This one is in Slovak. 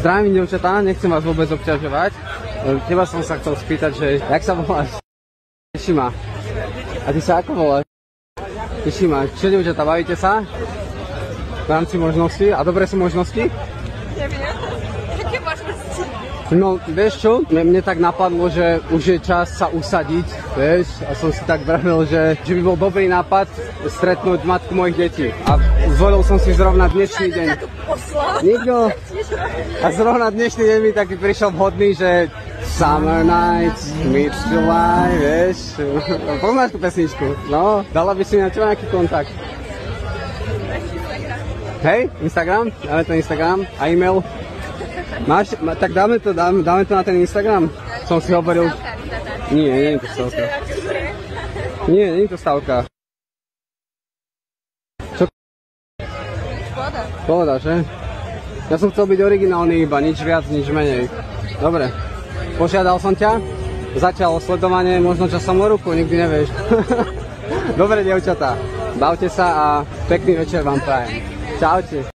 Zdravím, dievčatá, nechcem vás vôbec obťažovať. Teba som sa chcel spýtať, že jak sa voláš? Teší ma. A ty sa ako voláš? Teší ma. Čo, dievčatá, bavíte sa? V rámci možností? A dobré sú možnosti? Neviem. Aké možnosti? No, vieš čo? Mne tak napadlo, že už je čas sa usadiť, vieš? A som si tak vravil, že by bol dobrý nápad stretnúť matku mojich detí. A zvolil som si zrovna dnešný deň. Nikto. A zrovna dnešný deň mi taký prišiel vhodný, že Summer Nights, Mid-July, vieš? Poznáš tú pesničku? No, dala by si na teba nejaký kontakt. Hej, Instagram? Dáme to Instagram a e-mail. Máš? Tak dáme to na ten Instagram. Som si hovoril... Nie je to stavka. Nie je to stavka. Čo? Pohoda, že? Ja som chcel byť originálny iba, nič viac, nič menej. Dobre. Požiadal som ťa, zatiaľ sledovanie, možno časom o ruku, nikdy nevieš. Dobre, dievčatá, bavte sa a pekný večer vám prajem. Čaute.